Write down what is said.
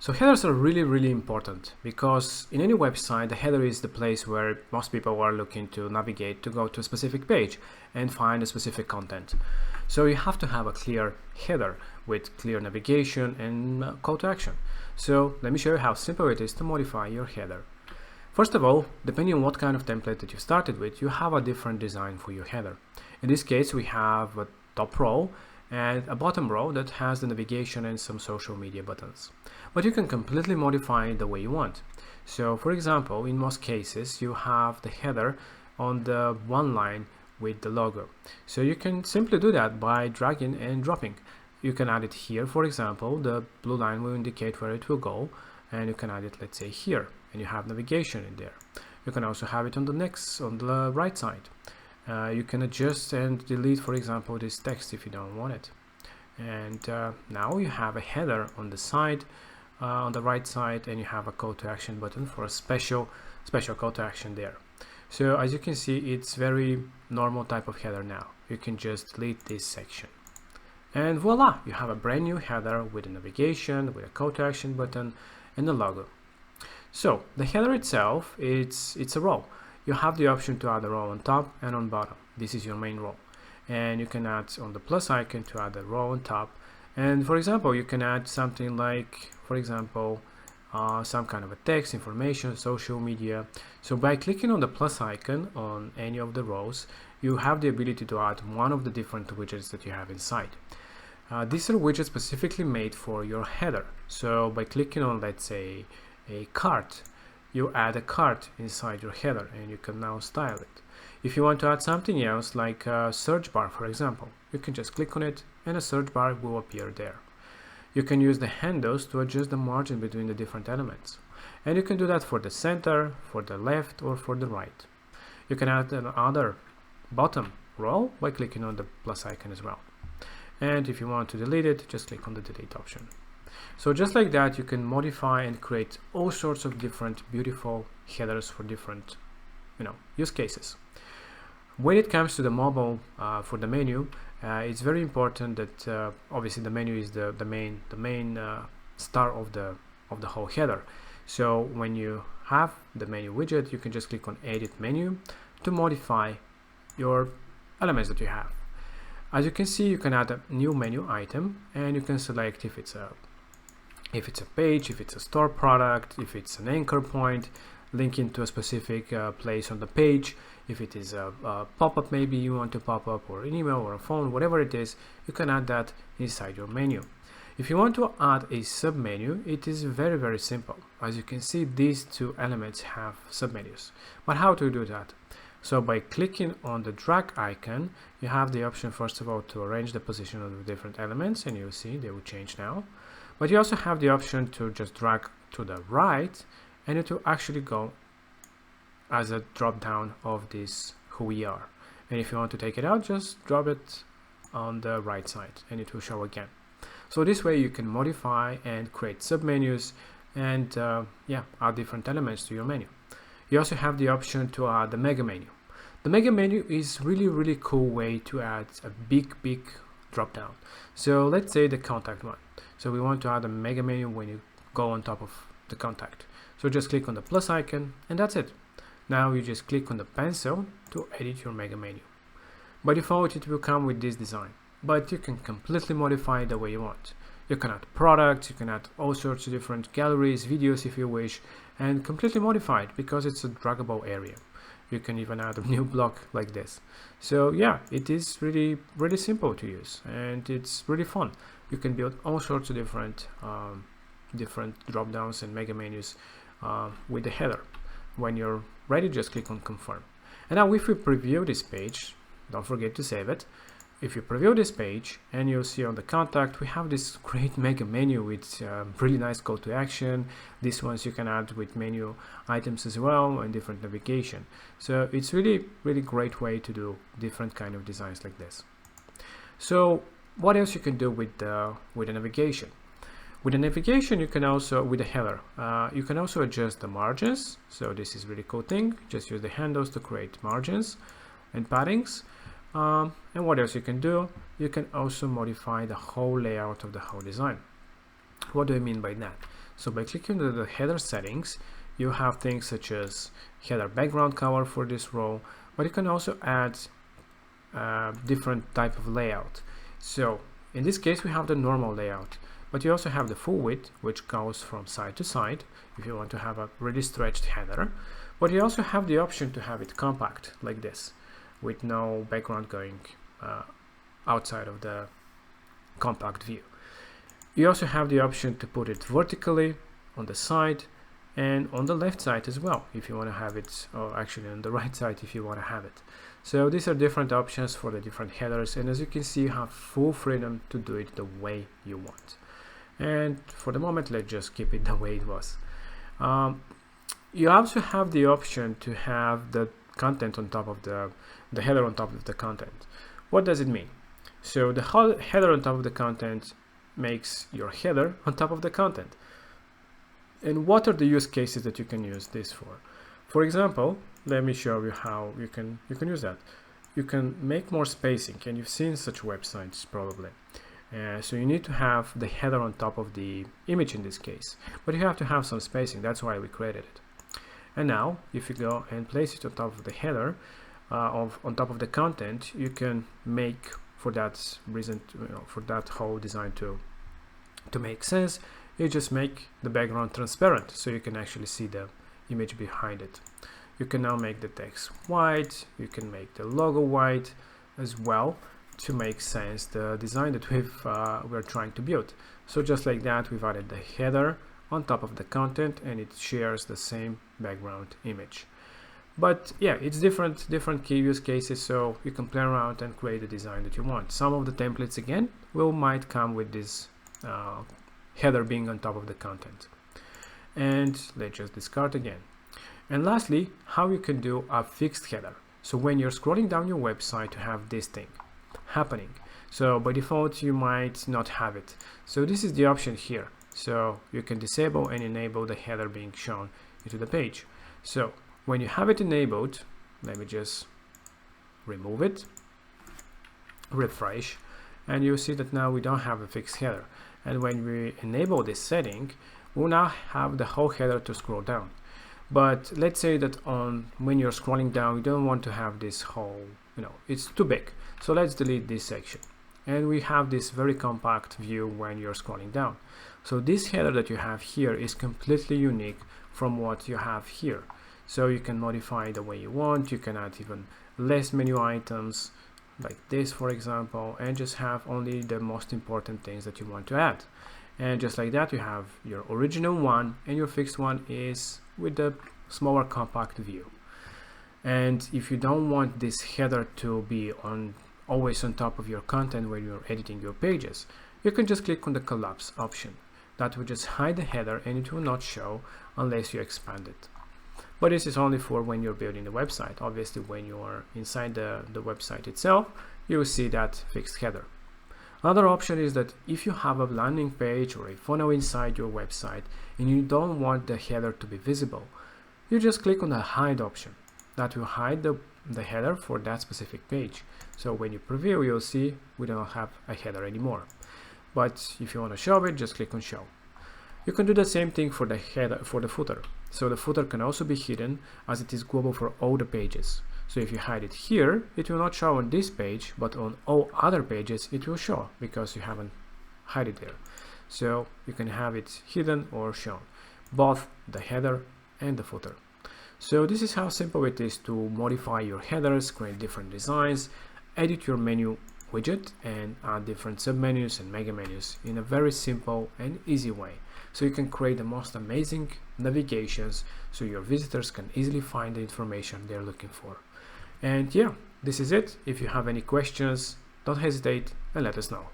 So headers are really important because in any website, the header is the place where most people are looking to navigate to go to a specific page and find a specific content. So you have to have a clear header with clear navigation and call to action. So let me show you how simple it is to modify your header. First of all, depending on what kind of template that you started with, you have a different design for your header. In this case, we have a top row and a bottom row that has the navigation and some social media buttons. But you can completely modify it the way you want. So for example, in most cases, you have the header on the one line with the logo. So you can simply do that by dragging and dropping. You can add it here, for example, the blue line will indicate where it will go, and you can add it, let's say, here, and you have navigation in there. You can also have it on the right side. You can adjust and delete, for example, this text if you don't want it. And now you have a header on the side, on the right side, and you have a call to action button for a special call to action there. So as you can see, it's very normal type of header now. You can just delete this section. And voila, you have a brand new header with a navigation, with a call to action button and a logo. So the header itself, it's a row. You have the option to add a row on top and on bottom. This is your main row. And you can add on the plus icon to add a row on top. And for example, you can add something like, for example, some kind of a text, information, social media. So by clicking on the plus icon on any of the rows, you have the ability to add one of the different widgets that you have inside. These are widgets specifically made for your header. So by clicking on, let's say, a cart, you add a cart inside your header and you can now style it. If you want to add something else like a search bar, for example, you can just click on it and a search bar will appear there. You can use the handles to adjust the margin between the different elements. And you can do that for the center, for the left, or for the right. You can add another bottom row by clicking on the plus icon as well. And if you want to delete it, just click on the delete option. So just like that, you can modify and create all sorts of different beautiful headers for different, use cases. When it comes to the mobile, for the menu, it's very important that obviously the menu is the main star of the whole header. So when you have the menu widget, you can just click on Edit Menu to modify your elements that you have. As you can see, you can add a new menu item, and you can select if it's a page, if it's a store product, if it's an anchor point linking to a specific place on the page, if it is a pop-up maybe you want to pop up, or an email or a phone, whatever it is, you can add that inside your menu. If you want to add a submenu, it is very simple. As you can see, these two elements have submenus. But how to do that? So by clicking on the drag icon, you have the option, first of all, to arrange the position of the different elements, and you'll see they will change now. But you also have the option to just drag to the right, and it will actually go as a drop down of this who we are. And if you want to take it out, just drop it on the right side and it will show again. So this way you can modify and create submenus and add different elements to your menu. You also have the option to add the mega menu. The mega menu is really cool way to add a big drop down. So let's say the contact one. So we want to add a mega menu when you go on top of the contact. So just click on the plus icon and that's it. Now you just click on the pencil to edit your mega menu. By default it will come with this design, but you can completely modify it the way you want. You can add products, you can add all sorts of different galleries, videos if you wish, and completely modify it because it's a draggable area. You can even add a new block like this. So yeah, it is really simple to use and it's really fun. You can build all sorts of different drop downs and mega menus with the header. When you're ready, just click on confirm. And now if we preview this page, don't forget to save it. If you preview this page and you'll see on the contact, we have this great mega menu with really nice call to action. These ones you can add with menu items as well and different navigation. So it's really great way to do different kind of designs like this. So what else you can do with the navigation? With the navigation, you can also, with the header, you can also adjust the margins. So this is really cool thing. Just use the handles to create margins and paddings. And what else you can do? You can also modify the whole layout of the whole design. What do I mean by that? So by clicking on the header settings, you have things such as header background color for this row, but you can also add different type of layout. So in this case we have the normal layout, but you also have the full width, which goes from side to side if you want to have a really stretched header, but you also have the option to have it compact like this with no background going outside of the compact view. You also have the option to put it vertically on the side and on the left side as well if you want to have it, or actually on the right side if you want to have it. So these are different options for the different headers, and as you can see you have full freedom to do it the way you want. And for the moment let's just keep it the way it was. You also have the option to have the content on top of the header on top of the content. What does it mean? So the header on top of the content makes your header on top of the content. And what are the use cases that you can use this for? For example, let me show you how you can use that. You can make more spacing, and you've seen such websites probably. So you need to have the header on top of the image in this case, but you have to have some spacing. That's why we created it. And now if you go and place it on top of the header on top of the content, you can make, for that reason, for that whole design to make sense, you just make the background transparent so you can actually see the image behind it. You can now make the text white, you can make the logo white as well to make sense the design that we're trying to build. So just like that, we've added the header on top of the content and it shares the same background image. But yeah, it's different key use cases, so you can play around and create the design that you want. Some of the templates again might come with this header being on top of the content. And let's just discard again. And lastly, how you can do a fixed header. So when you're scrolling down your website to have this thing happening. So by default you might not have it. So this is the option here. So you can disable and enable the header being shown into the page. So when you have it enabled, let me just remove it, refresh, and you'll see that now we don't have a fixed header. And when we enable this setting, we'll now have the whole header to scroll down. But let's say that when you're scrolling down, you don't want to have this whole, it's too big. So let's delete this section. And we have this very compact view when you're scrolling down. So this header that you have here is completely unique from what you have here. So you can modify it the way you want. You can add even less menu items like this, for example, and just have only the most important things that you want to add. And just like that, you have your original one, and your fixed one is with the smaller compact view. And if you don't want this header to be always on top of your content when you're editing your pages, you can just click on the collapse option. That will just hide the header and it will not show unless you expand it. But this is only for when you're building the website. Obviously, when you are inside the website itself, you will see that fixed header. Another option is that if you have a landing page or a funnel inside your website and you don't want the header to be visible, you just click on the hide option. That will hide the header for that specific page. So when you preview, you'll see we don't have a header anymore. But if you want to show it, just click on show. You can do the same thing for the header, for the footer. So the footer can also be hidden as it is global for all the pages. So if you hide it here, it will not show on this page, but on all other pages it will show because you haven't hide it there. So you can have it hidden or shown, both the header and the footer. So this is how simple it is to modify your headers, create different designs, edit your menu widget, and add different submenus and mega menus in a very simple and easy way. So you can create the most amazing navigations so your visitors can easily find the information they're looking for. And yeah, this is it. If you have any questions, don't hesitate and let us know.